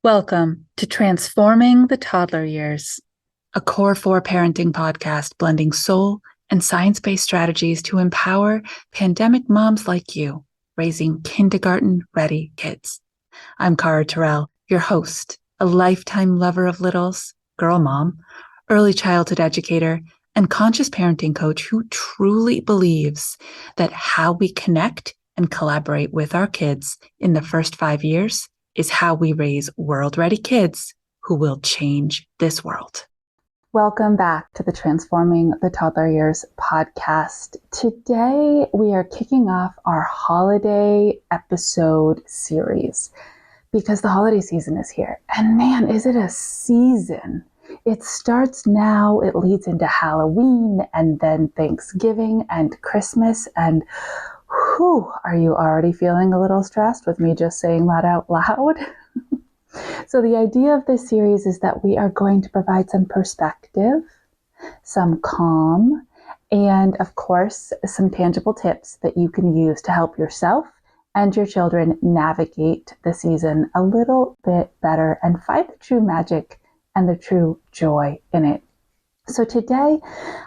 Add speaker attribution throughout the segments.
Speaker 1: Welcome to Transforming the Toddler Years, a Core 4 parenting podcast blending soul and science-based strategies to empower pandemic moms like you, raising kindergarten-ready kids. I'm Cara Tyrrell, your host, a lifetime lover of littles, girl mom, early childhood educator, and conscious parenting coach who truly believes that how we connect and collaborate with our kids in the first 5 years is how we raise world-ready kids who will change this world. Welcome back to the Transforming the Toddler Years podcast. Today, we are kicking off our holiday episode series because the holiday season is here. And man, is it a season? It starts now, it leads into Halloween and then Thanksgiving and Christmas. And whew, are you already feeling a little stressed with me just saying that out loud? So the idea of this series is that we are going to provide some perspective, some calm, and of course, some tangible tips that you can use to help yourself and your children navigate the season a little bit better and find the true magic and the true joy in it. So today,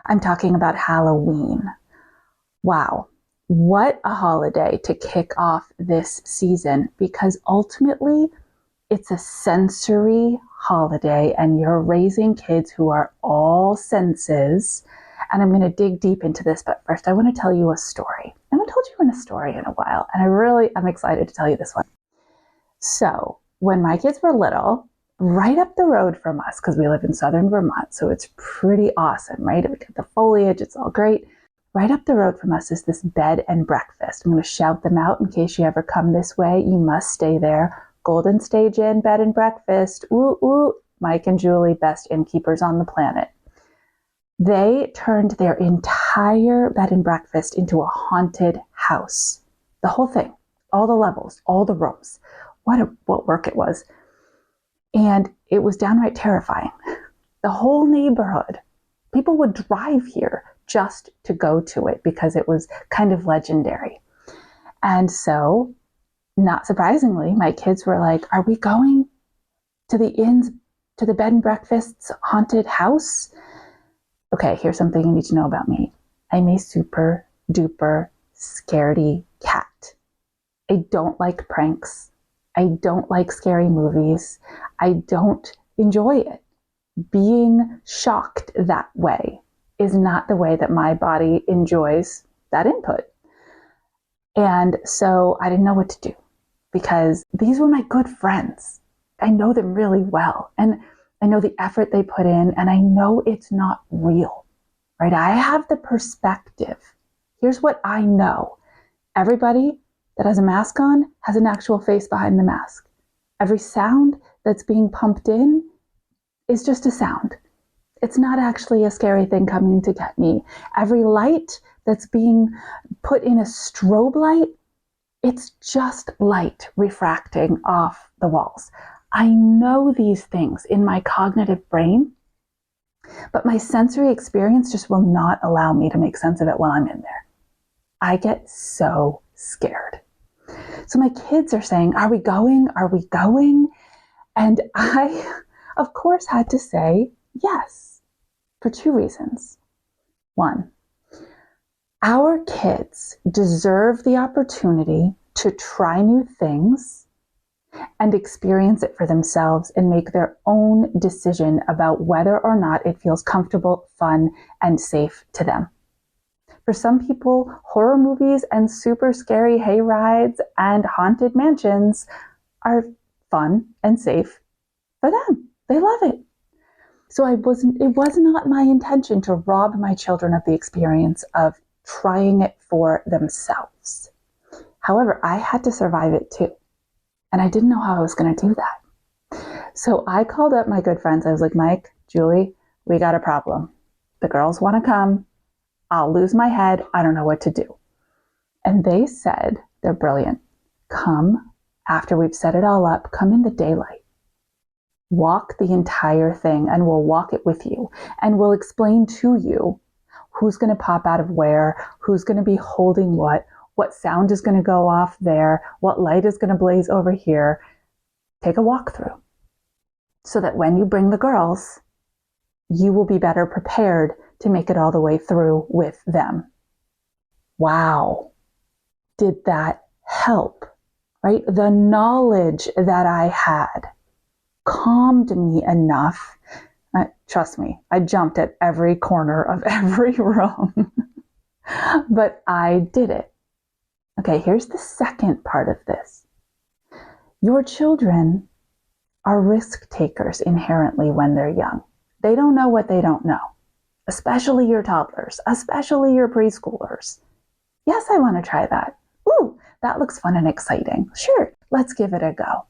Speaker 1: I'm talking about Halloween. Wow. What a holiday to kick off this season, because ultimately it's a sensory holiday and you're raising kids who are all senses. And I'm going to dig deep into this, but first I want to tell you a story. I haven't told you a story in a while, and I'm excited to tell you this one. So when my kids were little, right up the road from us, because we live in southern Vermont, so it's pretty awesome, right? We get the foliage, it's all great. Right up the road from us is this bed and breakfast. I'm going to shout them out in case you ever come this way. You must stay there. Golden Stage Inn, bed and breakfast. Ooh, ooh. Mike and Julie, best innkeepers on the planet. They turned their entire bed and breakfast into a haunted house. The whole thing, all the levels, all the rooms. What work it was. And it was downright terrifying. The whole neighborhood, people would drive here just to go to it because it was kind of legendary. And so, not surprisingly, my kids were like, are we going to the inns, to the bed and breakfast's haunted house? Okay, here's something you need to know about me. I'm a super duper scaredy cat. I don't like pranks. I don't like scary movies. I don't enjoy it. Being shocked that way is not the way that my body enjoys that input. And so I didn't know what to do because these were my good friends. I know them really well. And I know the effort they put in, and I know it's not real, right? I have the perspective. Here's what I know. Everybody that has a mask on has an actual face behind the mask. Every sound that's being pumped in is just a sound. It's not actually a scary thing coming to get me. Every light that's being put in a strobe light, it's just light refracting off the walls. I know these things in my cognitive brain, but my sensory experience just will not allow me to make sense of it while I'm in there. I get so scared. So my kids are saying, are we going? Are we going? And I, of course, had to say yes for two reasons. One, our kids deserve the opportunity to try new things and experience it for themselves and make their own decision about whether or not it feels comfortable, fun, and safe to them. For some people, horror movies and super scary hay rides and haunted mansions are fun and safe for them. They love it. So it was not my intention to rob my children of the experience of trying it for themselves. However, I had to survive it too. And I didn't know how I was going to do that. So I called up my good friends. I was like, Mike, Julie, we got a problem. The girls want to come. I'll lose my head. I don't know what to do. And they said, they're brilliant. Come after we've set it all up, come in the daylight. Walk the entire thing and we'll walk it with you. And we'll explain to you who's going to pop out of where, who's going to be holding what sound is going to go off there, what light is going to blaze over here. Take a walk through. so that when you bring the girls, you will be better prepared to make it all the way through with them. Wow. Did that help? Right? The knowledge that I had calmed me enough. Trust me, I jumped at every corner of every room, but I did it. Okay, here's the second part of this. Your children are risk takers inherently when they're young. They don't know what they don't know, especially your toddlers, especially your preschoolers. Yes, I want to try that. Ooh, that looks fun and exciting. Sure, let's give it a go.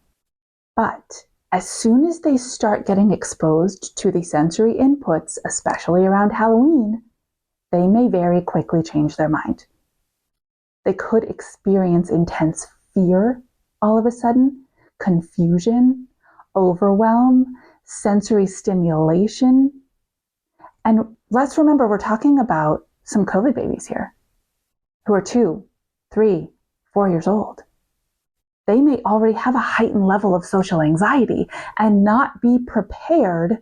Speaker 1: But as soon as they start getting exposed to the sensory inputs, especially around Halloween, they may very quickly change their mind. They could experience intense fear all of a sudden, confusion, overwhelm, sensory stimulation. And let's remember, we're talking about some COVID babies here who are 2, 3, 4 years old. They may already have a heightened level of social anxiety and not be prepared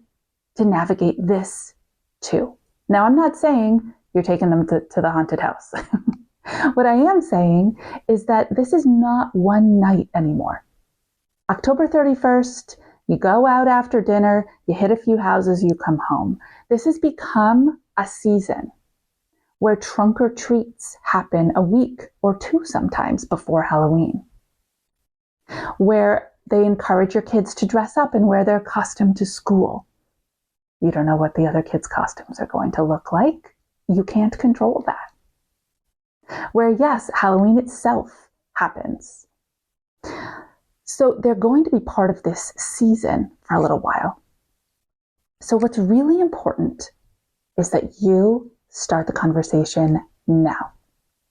Speaker 1: to navigate this too. Now, I'm not saying you're taking them to the haunted house. What I am saying is that this is not one night anymore. October 31st, you go out after dinner, you hit a few houses, you come home. This has become a season where trunk or treats happen a week or 2 sometimes before Halloween, where they encourage your kids to dress up and wear their costume to school. You don't know what the other kids' costumes are going to look like. You can't control that. Where, yes, Halloween itself happens. So they're going to be part of this season for a little while. So what's really important is that you start the conversation now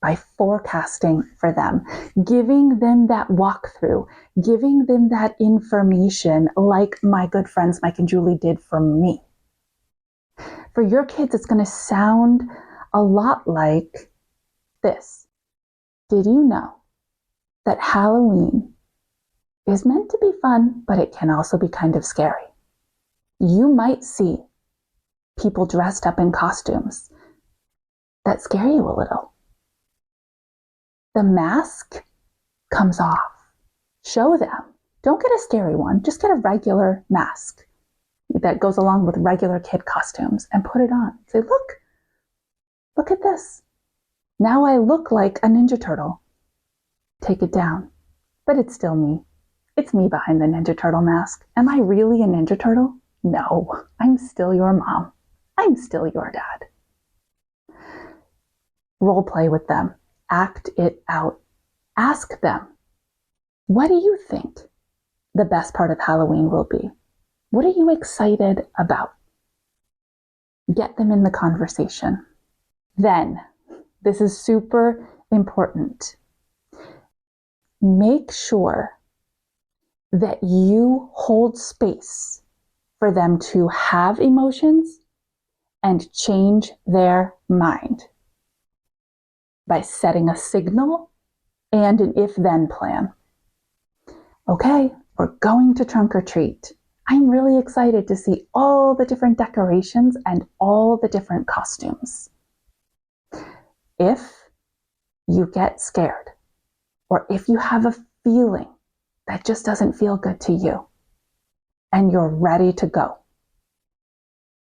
Speaker 1: by forecasting for them, giving them that walkthrough, giving them that information like my good friends Mike and Julie did for me. For your kids, it's going to sound a lot like this. Did you know that Halloween is meant to be fun, but it can also be kind of scary? You might see people dressed up in costumes that scare you a little. The mask comes off. Show them. Don't get a scary one. Just get a regular mask that goes along with regular kid costumes and put it on. Say, look at this. Now I look like a Ninja Turtle. Take it down. But it's still me. It's me behind the Ninja Turtle mask. Am I really a Ninja Turtle? No, I'm still your mom. I'm still your dad. Role play with them. Act it out. Ask them, what do you think the best part of Halloween will be? What are you excited about? Get them in the conversation. Then, this is super important. Make sure that you hold space for them to have emotions and change their mind by setting a signal and an if-then plan. Okay, we're going to trunk or treat. I'm really excited to see all the different decorations and all the different costumes. If you get scared, or if you have a feeling that just doesn't feel good to you, and you're ready to go,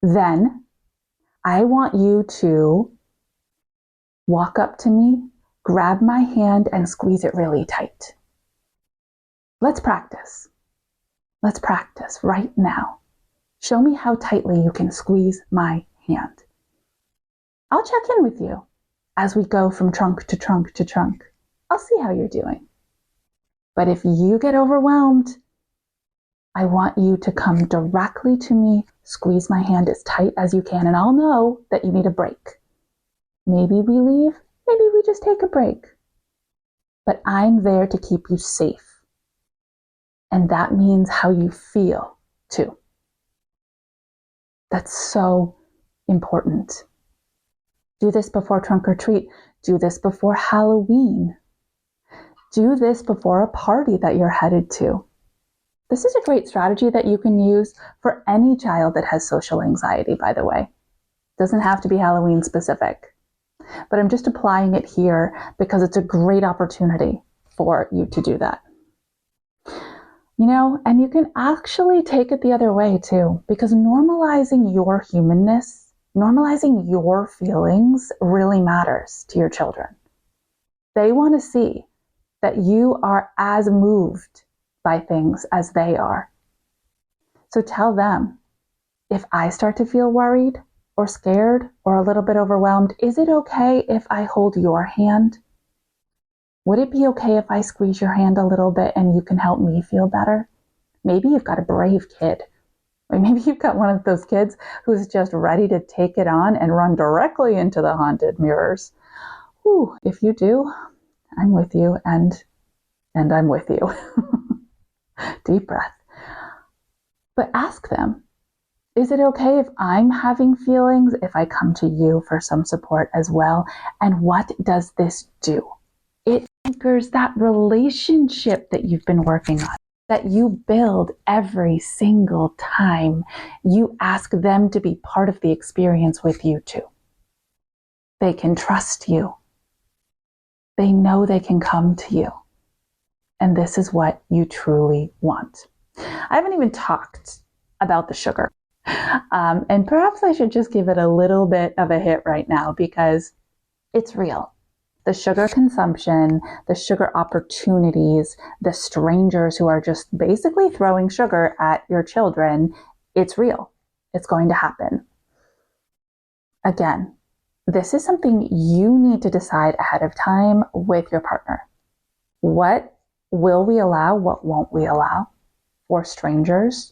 Speaker 1: then I want you to walk up to me, grab my hand, and squeeze it really tight. Let's practice. Let's practice right now. Show me how tightly you can squeeze my hand. I'll check in with you as we go from trunk to trunk to trunk. I'll see how you're doing. But if you get overwhelmed, I want you to come directly to me, squeeze my hand as tight as you can, and I'll know that you need a break. Maybe we leave, maybe we just take a break. But I'm there to keep you safe. And that means how you feel too. That's so important. Do this before trunk or treat. Do this before Halloween. Do this before a party that you're headed to. This is a great strategy that you can use for any child that has social anxiety, by the way. It doesn't have to be Halloween specific. But I'm just applying it here because it's a great opportunity for you to do that. And you can actually take it the other way too, because normalizing your humanness, normalizing your feelings really matters to your children. They want to see that you are as moved by things as they are. So tell them, if I start to feel worried or scared or a little bit overwhelmed, is it okay if I hold your hand? Would it be okay if I squeeze your hand a little bit and you can help me feel better? Maybe you've got a brave kid. Or maybe you've got one of those kids who's just ready to take it on and run directly into the haunted mirrors. Ooh, if you do, I'm with you and I'm with you. Deep breath. But ask them, is it okay if I'm having feelings, if I come to you for some support as well? And what does this do? It anchors that relationship that you've been working on, that you build every single time you ask them to be part of the experience with you too. They can trust you. They know they can come to you. And this is what you truly want. I haven't even talked about the sugar. And perhaps I should just give it a little bit of a hit right now because it's real. The sugar consumption, the sugar opportunities, the strangers who are just basically throwing sugar at your children, it's real. It's going to happen. Again, this is something you need to decide ahead of time with your partner. What will we allow? What won't we allow for strangers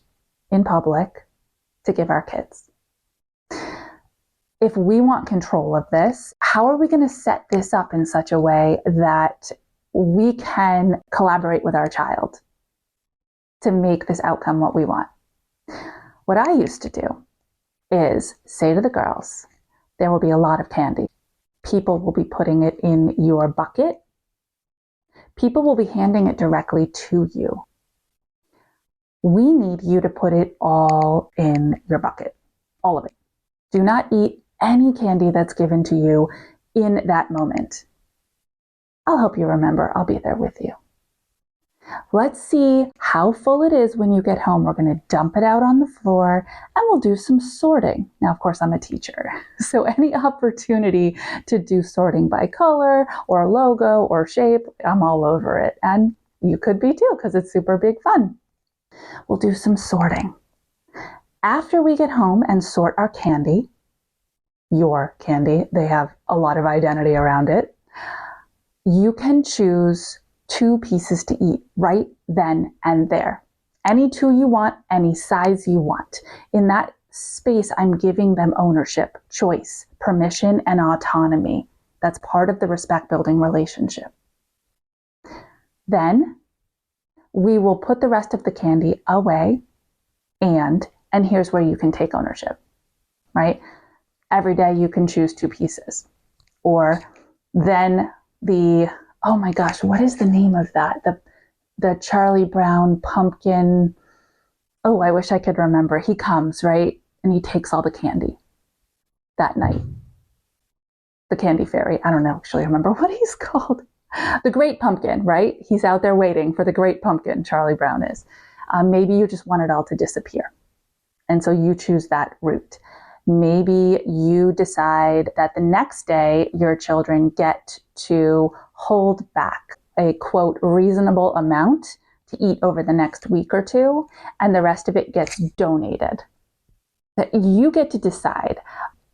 Speaker 1: in public to give our kids? If we want control of this, how are we going to set this up in such a way that we can collaborate with our child to make this outcome what we want? What I used to do is say to the girls, there will be a lot of candy. People will be putting it in your bucket. People will be handing it directly to you. We need you to put it all in your bucket, all of it. Do not eat any candy that's given to you in that moment. I'll help you remember. I'll be there with you. Let's see how full it is when you get home. We're going to dump it out on the floor and we'll do some sorting. Now, of course, I'm a teacher, so any opportunity to do sorting by color or logo or shape, I'm all over it. And you could be too, because it's super big fun. We'll do some sorting. After we get home and sort our candy, your candy, they have a lot of identity around it, you can choose 2 pieces to eat right then and there. Any 2 you want, any size you want. In that space, I'm giving them ownership, choice, permission, and autonomy. That's part of the respect-building relationship. Then we will put the rest of the candy away, and here's where you can take ownership, right? Every day you can choose 2 pieces. Or then oh my gosh, what is the name of that? The Charlie Brown pumpkin. Oh, I wish I could remember. He comes, right? And he takes all the candy that night. The candy fairy. I don't actually remember what he's called. The Great Pumpkin, right? He's out there waiting for the Great Pumpkin, Charlie Brown is. Maybe you just want it all to disappear. And so you choose that route. Maybe you decide that the next day your children get to hold back a, quote, reasonable amount to eat over the next week or 2, and the rest of it gets donated. That you get to decide,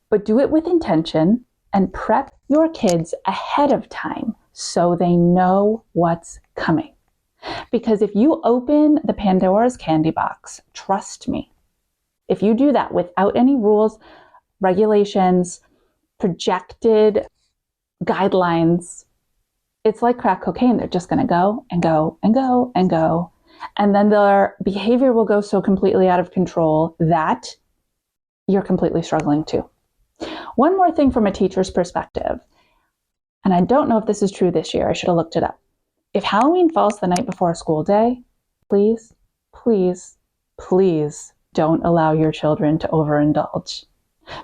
Speaker 1: but do it with intention and prep your kids ahead of time so they know what's coming. Because if you open the Pandora's candy box, trust me, if you do that without any rules, regulations, projected guidelines, it's like crack cocaine. They're just going to go and go and go and go. And then their behavior will go so completely out of control that you're completely struggling too. One more thing from a teacher's perspective, and I don't know if this is true this year. I should have looked it up. If Halloween falls the night before a school day, please please, please don't allow your children to overindulge,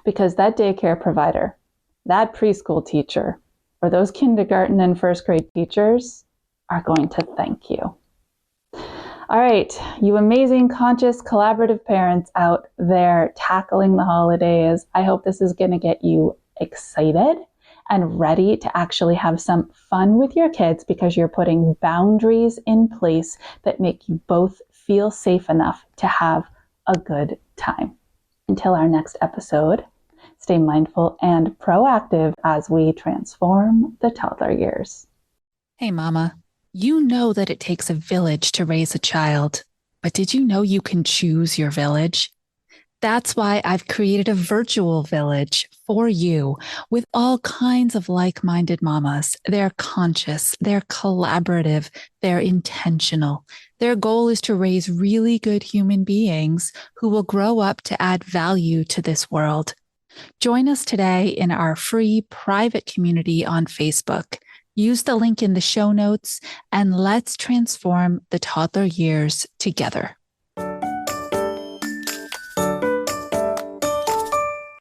Speaker 1: because that daycare provider, that preschool teacher, or those kindergarten and first grade teachers are going to thank you. All right, you amazing, conscious, collaborative parents out there tackling the holidays. I hope this is going to get you excited and ready to actually have some fun with your kids, because you're putting boundaries in place that make you both feel safe enough to have a good time. Until our next episode, stay mindful and proactive as we transform the toddler years. Hey, Mama, you know that it takes a village to raise a child, but did you know you can choose your village? That's why I've created a virtual village for you with all kinds of like-minded mamas. They're conscious, they're collaborative, they're intentional. Their goal is to raise really good human beings who will grow up to add value to this world. Join us today in our free private community on Facebook. Use the link in the show notes and let's transform the toddler years together.